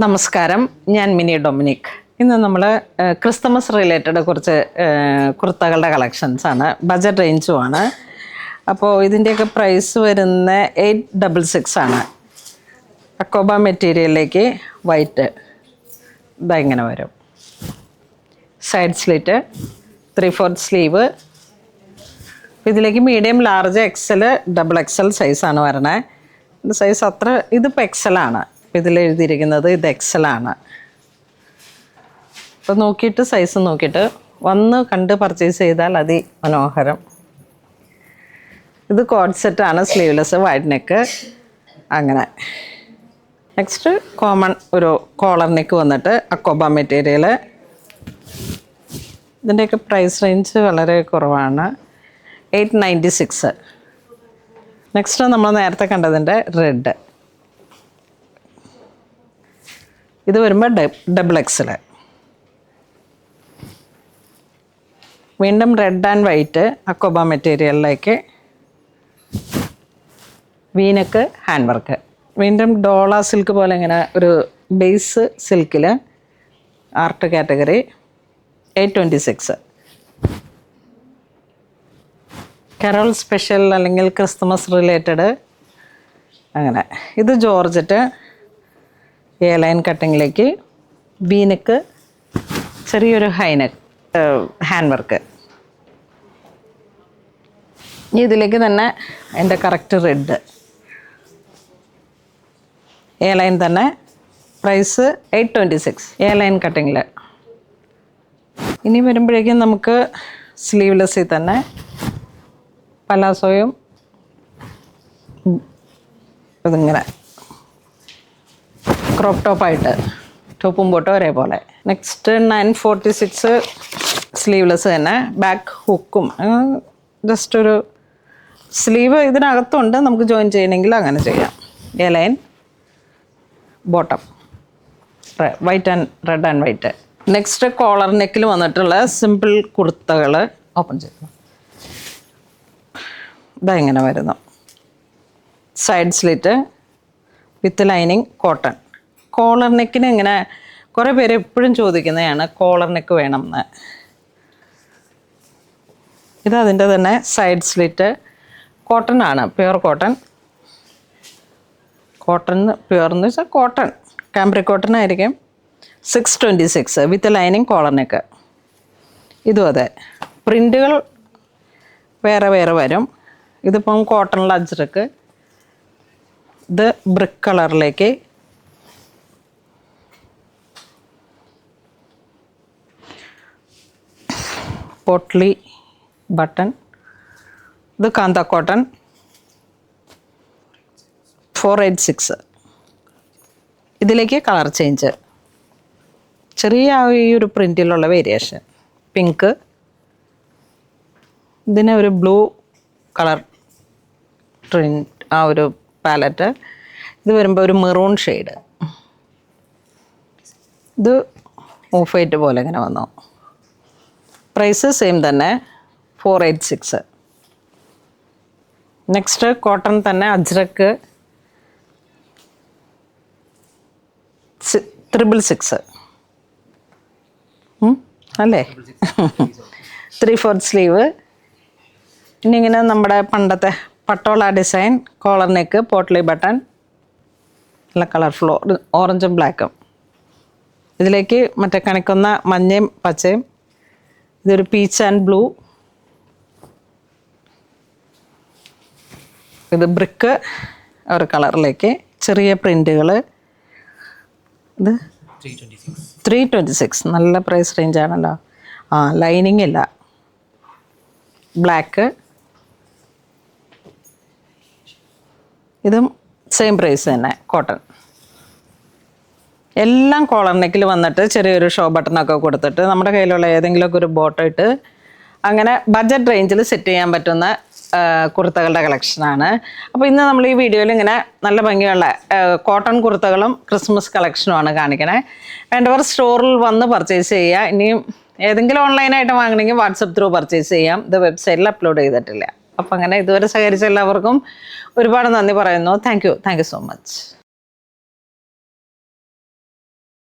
നമസ്കാരം, ഞാൻ mini Dominic. ഇന്ന് നമ്മൾ ക്രിസ്മസ് റിലേറ്റഡ് കുറച്ച് കുർത്തകളുടെ കളക്ഷൻസാണ്, ബജറ്റ് റേഞ്ചുമാണ്. അപ്പോൾ ഇതിൻ്റെയൊക്കെ പ്രൈസ് വരുന്ന 866 ആണ്. അക്കോബ മെറ്റീരിയലിലേക്ക് വൈറ്റ് ഇങ്ങനെ വരും. Side slit, 3/4 sleeve. ഇതിലേക്ക് medium, large, XL, double XL സൈസാണ് വരണേ. സൈസ് അത്ര ഇതിപ്പോൾ എക്സലാണ്. ഇതിൽ എഴുതിയിരിക്കുന്നത് ഇത് എക്സലാണ്. അപ്പോൾ നോക്കിയിട്ട് സൈസ് നോക്കിയിട്ട് വന്ന് കണ്ട് പർച്ചേസ് ചെയ്താൽ അതിമനോഹരം. ഇത് കോഡ് സെറ്റാണ്, സ്ലീവ്ലെസ്, വൈഡ് നെക്ക് അങ്ങനെ. നെക്സ്റ്റ് കോമൺ ഒരു കോളർ നെക്ക് വന്നിട്ട് അക്കോബ മെറ്റീരിയൽ. ഇതിൻ്റെയൊക്കെ പ്രൈസ് റേഞ്ച് വളരെ കുറവാണ്, 896. നെക്സ്റ്റ് നമ്മൾ നേരത്തെ കണ്ടതിൻ്റെ റെഡ്. ഇത് വരുമ്പോൾ ഡബിൾ എക്സൽ. വീണ്ടും റെഡ് ആൻഡ് വൈറ്റ് അക്കോബ മെറ്റീരിയലിലേക്ക് വീനക്ക് ഹാൻഡ് വർക്ക്. വീണ്ടും ഡോള സിൽക്ക് പോലെ ഇങ്ങനെ ഒരു ബേസ് സിൽക്കിൽ ആർട്ട് കാറ്റഗറി, 826. കരോൾ സ്പെഷ്യൽ അല്ലെങ്കിൽ ക്രിസ്മസ് റിലേറ്റഡ് അങ്ങനെ. ഇത് ജോർജറ്റ് ലൈൻ കട്ടിങ്ങിലേക്ക് വീനക്ക്, ചെറിയൊരു ഹൈനെക്ക് ഹാൻഡ് വർക്ക്. ഇതിലേക്ക് തന്നെ എൻ്റെ കറക്റ്റ് റെഡ് ലൈൻ തന്നെ. പ്രൈസ് 826 ലൈൻ കട്ടിങ്ങിൽ. ഇനി വരുമ്പോഴേക്കും നമുക്ക് സ്ലീവ്ലെസ്സിൽ തന്നെ പലാസോയും ഇതിങ്ങനെ ക്രോപ്പ് ടോപ്പായിട്ട് ടോപ്പും ബോട്ടും ഒരേപോലെ. നെക്സ്റ്റ് 946 സ്ലീവ്ലെസ് തന്നെ, ബാക്ക് ഹുക്കും. ജസ്റ്റ് ഒരു സ്ലീവ് ഇതിനകത്തുണ്ട്, നമുക്ക് ജോയിൻ ചെയ്യണമെങ്കിൽ അങ്ങനെ ചെയ്യാം. Line bottom, white and red and white. Next collar നെക്കിൽ വന്നിട്ടുള്ള സിമ്പിൾ കുർത്തകൾ ഓപ്പൺ ചെയ്തു. ഇങ്ങനെ വരുന്നു. Side slit with lining, cotton. Collar നെക്കിന് ഇങ്ങനെ കുറേ പേര് എപ്പോഴും ചോദിക്കുന്നതാണ് കോളർ നെക്ക് വേണം എന്ന്. ഇത് അതിൻ്റെ തന്നെ സൈഡ് സ്ലിറ്റ്, കോട്ടൺ ആണ്, പ്യുവർ കോട്ടൺ. കോട്ടൺ പ്യുവർ എന്ന് വെച്ചാൽ കോട്ടൺ, കാംബ്രിക് കോട്ടൺ ആയിരിക്കും. 626 വിത്ത് ലൈനിങ് കോളർ നെക്ക്. ഇതും അതെ, പ്രിൻ്റുകൾ വേറെ വേറെ വരും. ഇതിപ്പം കോട്ടണിൽ അജ്രക്ക്. ഇത് ബ്രിക്ക് കളറിലേക്ക് പോട്ട്ലി ബട്ടൺ. ഇത് കാന്ത കോട്ടൺ, 486. ഇതിലേക്ക് കളർ ചേഞ്ച്, ചെറിയ ഈ ഒരു പ്രിൻറ്റിലുള്ള വേരിയേഷൻ. പിങ്ക്, ഇതിന് ഒരു ബ്ലൂ കളർ പ്രിൻറ്റ്, ആ ഒരു പാലറ്റ്. ഇത് വരുമ്പോൾ ഒരു മെറൂൺ ഷെയ്ഡ്. ഇത് ഓഫ് വൈറ്റ് പോലെ ഇങ്ങനെ വന്നു. പ്രൈസ് സെയിം തന്നെ, 486. നെക്സ്റ്റ് കോട്ടൺ തന്നെ അജ്രക്ക്, 666 അല്ലേ, 3/4 സ്ലീവ്. ഇനി ഇങ്ങനെ നമ്മുടെ പണ്ടത്തെ patola design, collar neck, potli button, നല്ല കളർഫുൾ ഓറഞ്ചും ബ്ലാക്കും. ഇതിലേക്ക് മറ്റേ കണിക്കുന്ന മഞ്ഞയും പച്ചയും. ഇതൊരു പീച്ച് ആൻഡ് ബ്ലൂ. ഇത് ബ്രിക്ക് ഒരു കളറിലേക്ക്, ചെറിയ പ്രിൻറ്റുകൾ. ഇത് 326 നല്ല പ്രൈസ് റേഞ്ചാണല്ലോ. ലൈനിങ് ഇല്ല. ബ്ലാക്ക്, ഇതും സെയിം പ്രൈസ് തന്നെ, കോട്ടൺ. എല്ലാം കോളർ നെക്കിൽ വന്നിട്ട് ചെറിയൊരു ഷോ ബട്ടണൊക്കെ കൊടുത്തിട്ട് നമ്മുടെ കയ്യിലുള്ള ഏതെങ്കിലുമൊക്കെ ഒരു ബോട്ടം ഇട്ട് അങ്ങനെ ബഡ്ജറ്റ് റേഞ്ചിൽ സെറ്റ് ചെയ്യാൻ പറ്റുന്ന കുർത്തകളുടെ കളക്ഷനാണ്. അപ്പോൾ ഇന്ന് നമ്മൾ ഈ വീഡിയോയിൽ ഇങ്ങനെ നല്ല ഭംഗിയുള്ള കോട്ടൺ കുർത്തകളും ക്രിസ്മസ് കളക്ഷനുമാണ് കാണിക്കണേ. വേണ്ടവർ സ്റ്റോറിൽ വന്ന് പർച്ചേസ് ചെയ്യുക. ഇനിയും ഏതെങ്കിലും ഓൺലൈനായിട്ട് വാങ്ങണമെങ്കിൽ വാട്സപ്പ് ത്രൂ പർച്ചേസ് ചെയ്യാം. ഇത് വെബ്സൈറ്റിൽ അപ്ലോഡ് ചെയ്തിട്ടില്ല. അപ്പം അങ്ങനെ ഇതുവരെ സഹകരിച്ച എല്ലാവർക്കും ഒരുപാട് നന്ദി പറയുന്നു. Thank you so much.